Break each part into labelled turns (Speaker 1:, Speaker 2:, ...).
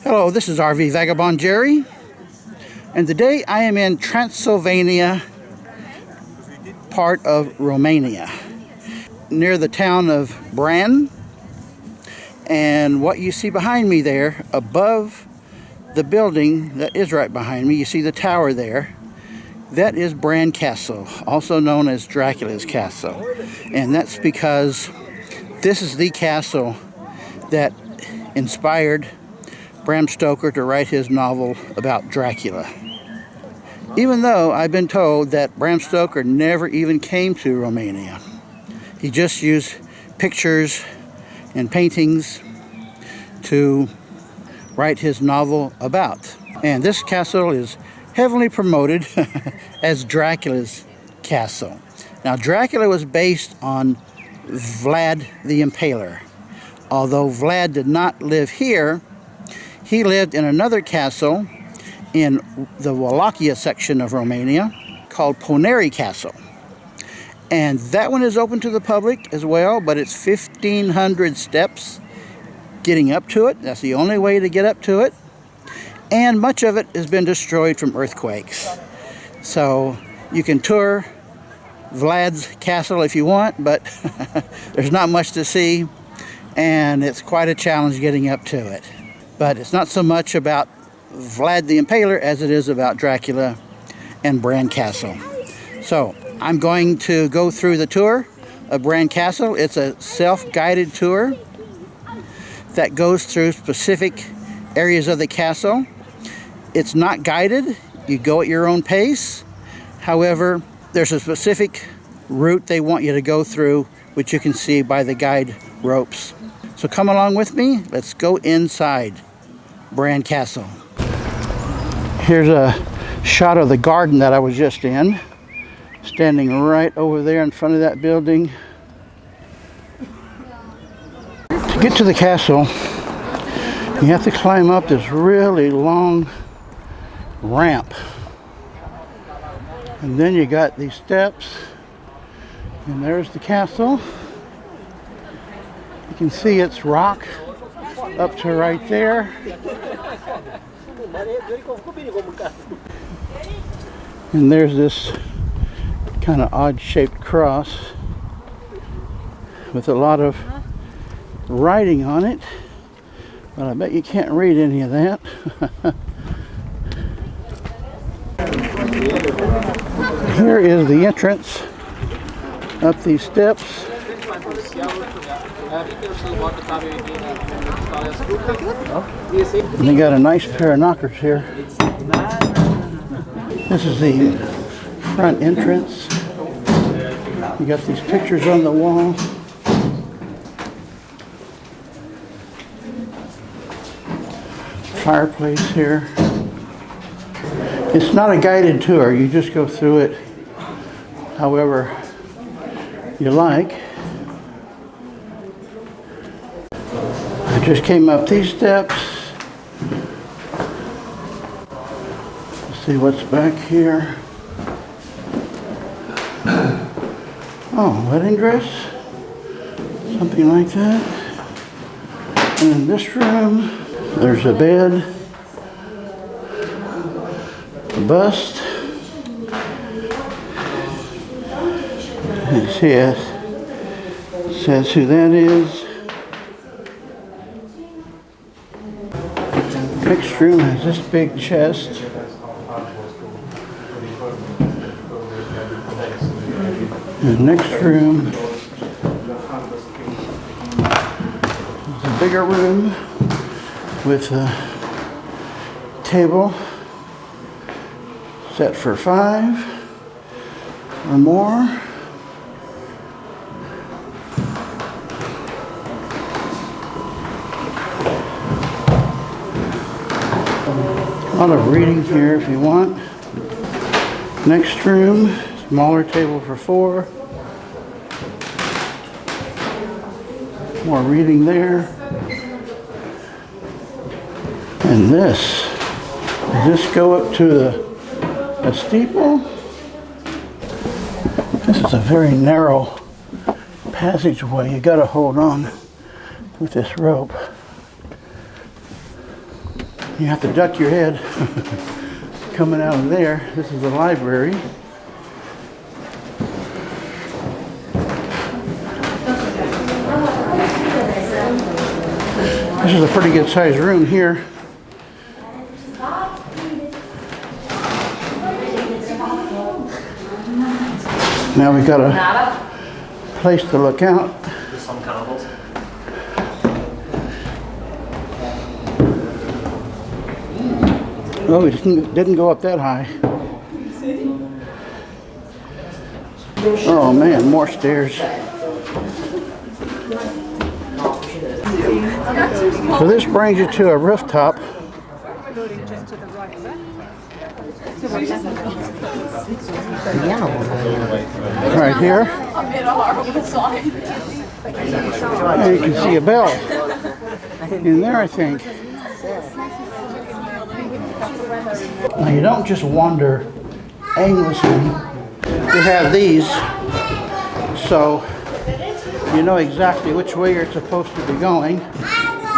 Speaker 1: Hello, this is RV Vagabond Jerry, and today I am in Transylvania, part of Romania, near the town of Bran. And what you see behind me there, above the building that is right behind me, you see the tower there. That is Bran Castle, also known as Dracula's Castle. And that's because this is the castle that inspired Bram Stoker to write his novel about Dracula. Even though I've been told that Bram Stoker never even came to Romania. He just used pictures and paintings to write his novel about. And this castle is heavily promoted as Dracula's castle. Now, Dracula was based on Vlad the Impaler. Although Vlad did not live here, he lived in another castle in the Wallachia section of Romania called Poneri Castle. And that one is open to the public as well, but it's 1,500 steps getting up to it. That's the only way to get up to it. And much of it has been destroyed from earthquakes. So you can tour Vlad's castle if you want, but there's not much to see, and it's quite a challenge getting up to it. But it's not so much about Vlad the Impaler as it is about Dracula and Bran Castle. So I'm going to go through the tour of Bran Castle. It's a self-guided tour that goes through specific areas of the castle. It's not guided. You go at your own pace. However, there's a specific route they want you to go through, which you can see by the guide ropes. So come along with me. Let's go inside Bran Castle. Here's a shot of the garden that I was just in, standing right over there in front of that building. To get to the castle, you have to climb up this really long ramp. And then you got these steps, and there's the castle. You can see it's rock up to right there. And there's this kind of odd shaped cross with a lot of writing on it, but I bet you can't read any of that. Here is the entrance up these steps. And they got a nice pair of knockers here. This is the front entrance. You got these pictures on the wall. Fireplace here. It's not a guided tour. You just go through it however you like. I just came up these steps. Let's see what's back here. Oh, wedding dress. Something like that. And in this room, there's a bed, a bust. It says who that is. Next room has this big chest. The next room is a bigger room with a table set for 5 or more. A lot of reading here if you want. Next room, smaller table for 4. More reading there. And this, does this go up to a steeple? This is a very narrow passageway. You gotta hold on with this rope. You have to duck your head coming out of there. This is the library. This is a pretty good sized room here. Now we've got a place to look out.
Speaker 2: Some candles.
Speaker 1: Oh, it didn't go up that high. Oh man, more stairs. So this brings you to a rooftop. Right here. And you can see a bell in there, I think. Now you don't just wander aimlessly. You have these, so you know exactly which way you're supposed to be going.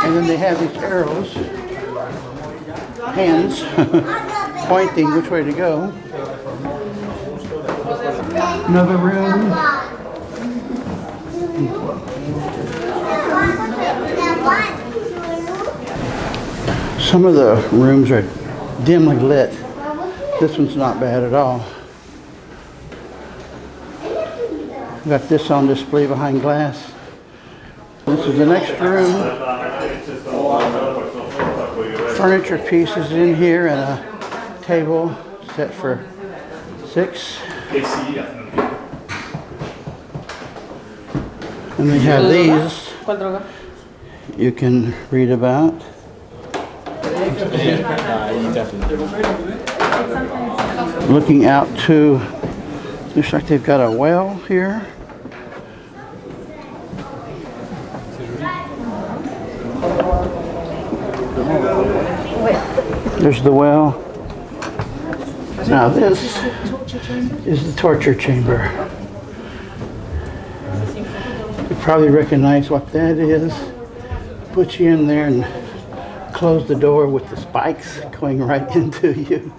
Speaker 1: And then they have these arrows, hands, pointing which way to go. Another room. Some of the rooms are dimly lit. This one's not bad at all. Got this on display behind glass. This is the next room. Furniture pieces in here and a table set for 6. And they have these you can read about. Looking out to, looks like they've got a well here. There's the well. Now this is the torture chamber. You probably recognize what that is. Put you in there and close the door with the spikes going right into you.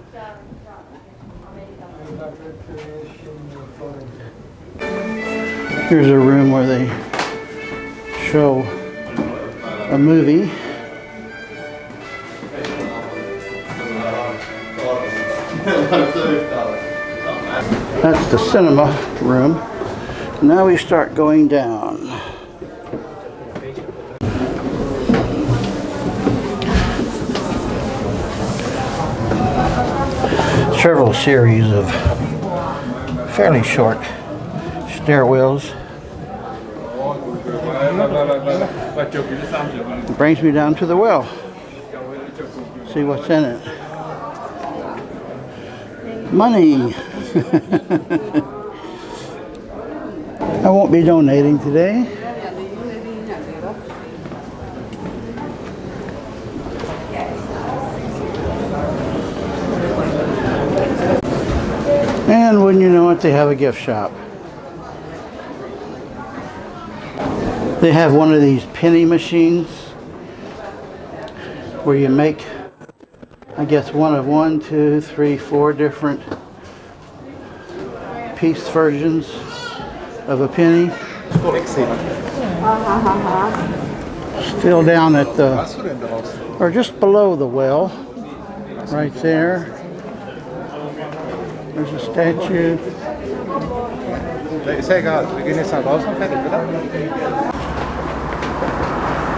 Speaker 1: Here's a room where they show a movie. That's the cinema room. Now we start going down. Several series of fairly short stairwells. It brings me down to the well. See what's in it. Money. I won't be donating today. And wouldn't you know it, they have a gift shop. They have one of these penny machines where you make, I guess, one of 1, 2, 3, 4 different piece versions of a penny. Still down at the, or just below the well, right there. There's a statue.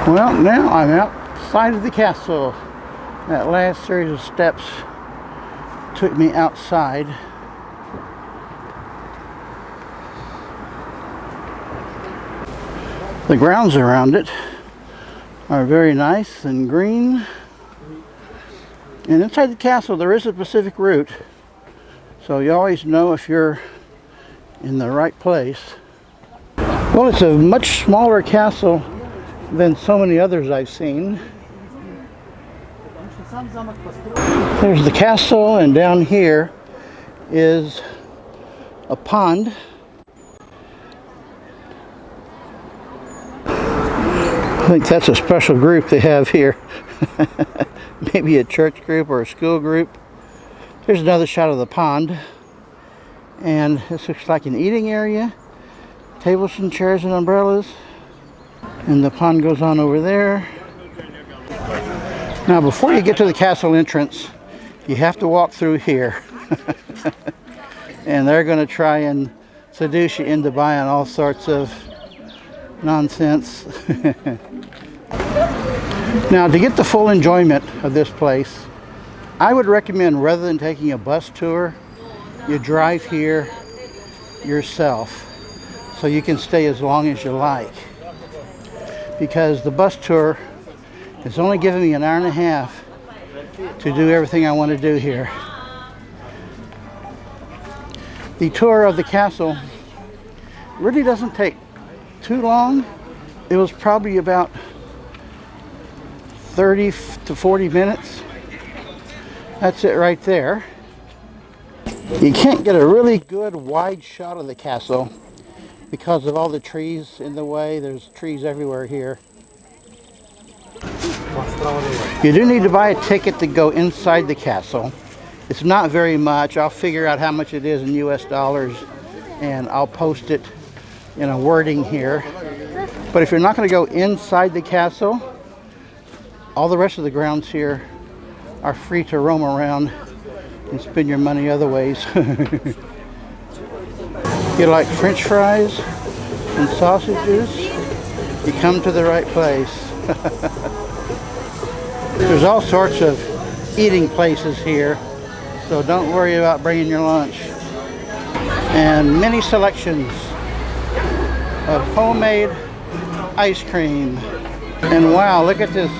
Speaker 1: Well, now I'm outside of the castle. That last series of steps took me outside. The grounds around it are very nice and green. And inside the castle there is a Pacific route. So you always know if you're in the right place. Well, it's a much smaller castle than so many others I've seen. There's the castle, and down here is a pond. think that's a special group they have here. Maybe a church group or a school group. Here's another shot of the pond. And this looks like an eating area. Tables and chairs and umbrellas. And the pond goes on over there. Now before you get to the castle entrance, you have to walk through here. And they're going to try and seduce you into buying all sorts of nonsense. Now, to get the full enjoyment of this place, I would recommend, rather than taking a bus tour, you drive here yourself so you can stay as long as you like. Because the bus tour is only giving me an hour and a half to do everything I want to do here. The tour of the castle really doesn't take too long. It was probably about 30 to 40 minutes. That's it right there. You can't get a really good wide shot of the castle because of all the trees in the way. There's trees everywhere here. You do need to buy a ticket to go inside the castle. It's not very much. I'll figure out how much it is in US dollars and I'll post it in a wording here. But if you're not going to go inside the castle, all the rest of the grounds here are free to roam around and spend your money other ways. You like French fries and sausages? You come to the right place. There's all sorts of eating places here, so don't worry about bringing your lunch. And many selections of homemade ice cream. And wow, look at this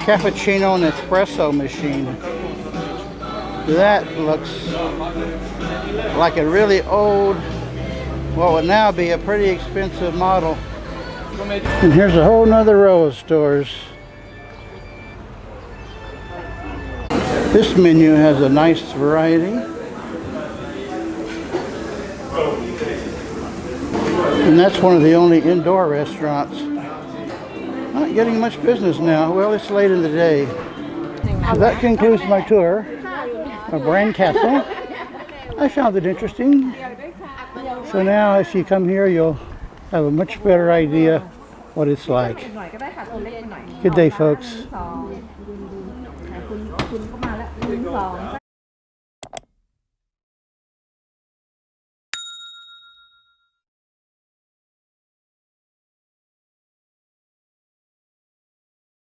Speaker 1: cappuccino and espresso machine. That looks like a really old, what would now be a pretty expensive model. And here's a whole nother row of stores. This menu has a nice variety. And that's one of the only indoor restaurants. Not getting much business now. Well, it's late in the day. So that concludes my tour of Bran Castle. I found it interesting. So now if you come here, you'll have a much better idea what it's like. Good day, folks.